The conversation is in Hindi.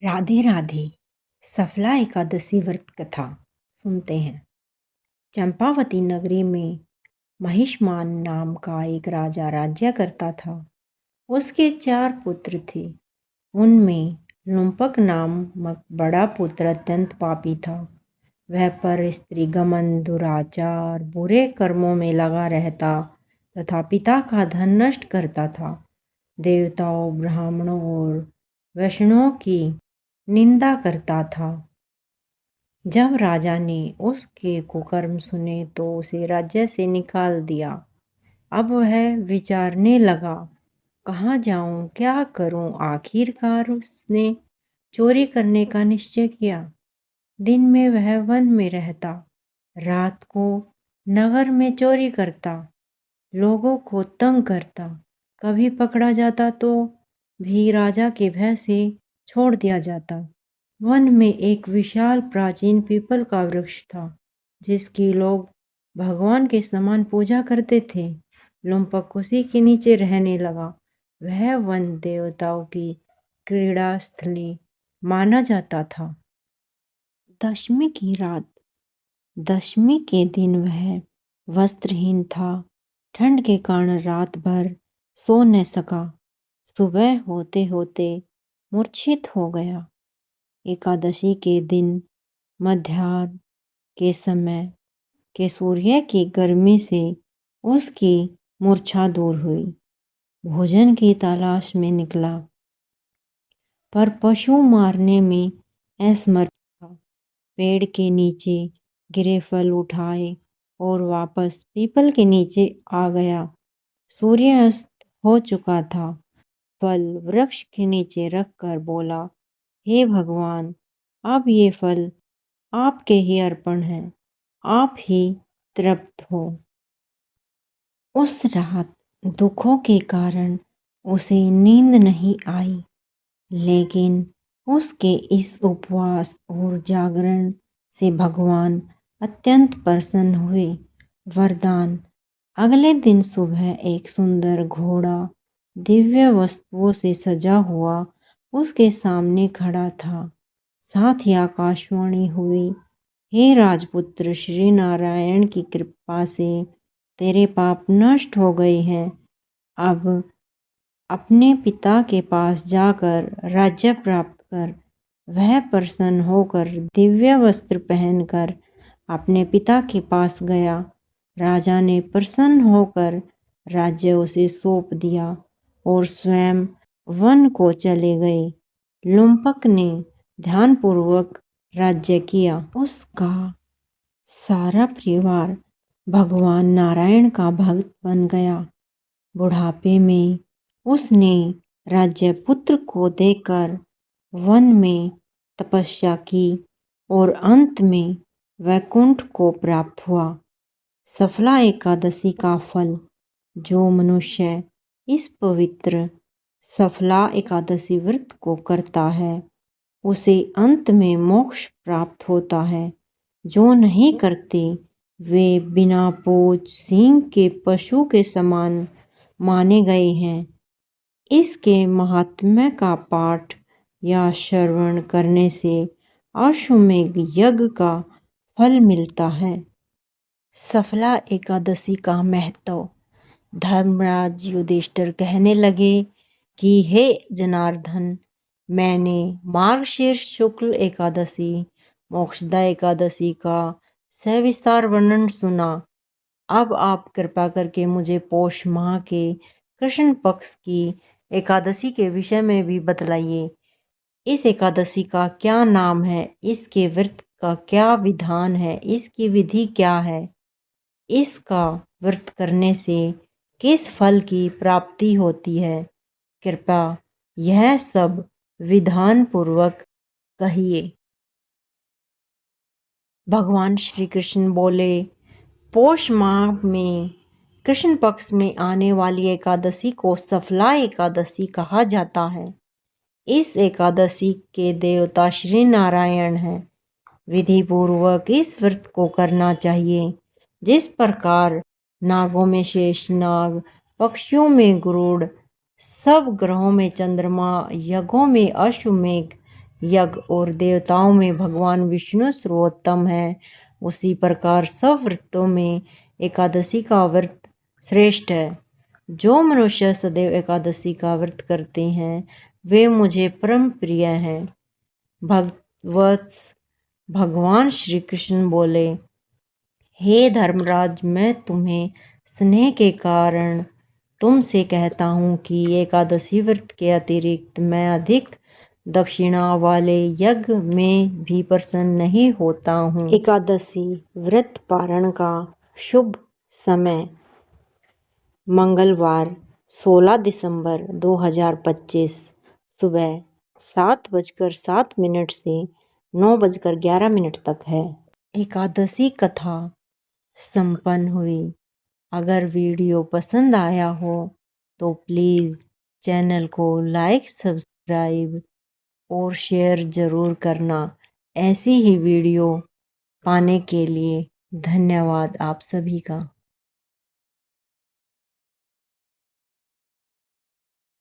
राधे राधे। सफला एकादशी व्रत कथा सुनते हैं। चंपावती नगरी में महिष्मान नाम का एक राजा राज्य करता था। उसके 4 पुत्र थे। उनमें लुम्पक नामक बड़ा पुत्र अत्यंत पापी था। वह पर स्त्री गमन, दुराचार, बुरे कर्मों में लगा रहता तथा पिता का धन नष्ट करता था। देवताओं, ब्राह्मणों और वैष्णवों की निंदा करता था। जब राजा ने उसके कुकर्म सुने तो उसे राज्य से निकाल दिया। अब वह विचारने लगा, कहाँ जाऊं, क्या करूं। आखिरकार उसने चोरी करने का निश्चय किया। दिन में वह वन में रहता, रात को नगर में चोरी करता, लोगों को तंग करता। कभी पकड़ा जाता तो भी राजा के भय से छोड़ दिया जाता। वन में एक विशाल प्राचीन पीपल का वृक्ष था, जिसकी लोग भगवान के समान पूजा करते थे। लुम्पक उसी के नीचे रहने लगा। वह वन देवताओं की क्रीड़ा स्थली माना जाता था। दशमी की रात, दशमी के दिन वह वस्त्रहीन था। ठंड के कारण रात भर सो न सका। सुबह होते होते मूर्छित हो गया। एकादशी के दिन मध्याह्न के समय के सूर्य की गर्मी से उसकी मूर्छा दूर हुई। भोजन की तलाश में निकला, पर पशु मारने में असमर्थ था। पेड़ के नीचे गिरे फल उठाए और वापस पीपल के नीचे आ गया। सूर्य अस्त हो चुका था। फल वृक्ष के नीचे रखकर बोला, हे भगवान, अब ये फल आपके ही अर्पण है, आप ही तृप्त हो। उस रात दुखों के कारण उसे नींद नहीं आई, लेकिन उसके इस उपवास और जागरण से भगवान अत्यंत प्रसन्न हुए। वरदान। अगले दिन सुबह एक सुंदर घोड़ा दिव्य वस्तुओं से सजा हुआ उसके सामने खड़ा था। साथ ही आकाशवाणी हुई, हे राजपुत्र, श्री नारायण की कृपा से तेरे पाप नष्ट हो गए हैं। अब अपने पिता के पास जाकर राज्य प्राप्त कर। वह प्रसन्न होकर दिव्य वस्त्र पहनकर अपने पिता के पास गया। राजा ने प्रसन्न होकर राज्य उसे सौंप दिया और स्वयं वन को चले गए। लुम्पक ने ध्यानपूर्वक राज्य किया। उसका सारा परिवार भगवान नारायण का भक्त बन गया। बुढ़ापे में उसने राज्य पुत्र को देकर वन में तपस्या की और अंत में वैकुंठ को प्राप्त हुआ। सफला एकादशी का फल। जो मनुष्य इस पवित्र सफला एकादशी व्रत को करता है, उसे अंत में मोक्ष प्राप्त होता है। जो नहीं करते, वे बिना पूछ सिंह के पशु के समान माने गए हैं। इसके महात्म्य का पाठ या श्रवण करने से अश्वमेध यज्ञ का फल मिलता है। सफला एकादशी का महत्व। धर्मराज युधिष्ठिर कहने लगे कि हे जनार्दन, मैंने मार्गशीर्ष शुक्ल एकादशी, मोक्षदा एकादशी का सविस्तार वर्णन सुना। अब आप कृपा करके मुझे पौष माह के कृष्ण पक्ष की एकादशी के विषय में भी बतलाइए। इस एकादशी का क्या नाम है, इसके व्रत का क्या विधान है, इसकी विधि क्या है, इसका व्रत करने से किस फल की प्राप्ति होती है। कृपया यह सब विधान पूर्वक कहिए। भगवान श्री कृष्ण बोले, पौष माह में कृष्ण पक्ष में आने वाली एकादशी को सफला एकादशी कहा जाता है। इस एकादशी के देवता श्री नारायण हैं। विधि पूर्वक इस व्रत को करना चाहिए। जिस प्रकार नागों में शेषनाग, पक्षियों में गरुड़, सब ग्रहों में चंद्रमा, यज्ञों में अश्वमेघ, यज्ञ और देवताओं में भगवान विष्णु सर्वोत्तम है, उसी प्रकार सब व्रतों में एकादशी का व्रत श्रेष्ठ है। जो मनुष्य सदैव एकादशी का व्रत करते हैं वे मुझे परम प्रिय हैं। भगवत्स भगवान श्री कृष्ण बोले, हे धर्मराज, मैं तुम्हें स्नेह के कारण तुमसे कहता हूँ कि एकादशी व्रत के अतिरिक्त मैं अधिक दक्षिणा वाले यज्ञ में भी प्रसन्न नहीं होता हूँ। एकादशी व्रत पारण का शुभ समय मंगलवार 16 दिसंबर 2025 सुबह 7:07 से 9:11 तक है। एकादशी कथा संपन्न हुई। अगर वीडियो पसंद आया हो तो प्लीज़ चैनल को लाइक, सब्सक्राइब और शेयर ज़रूर करना। ऐसी ही वीडियो पाने के लिए धन्यवाद आप सभी का।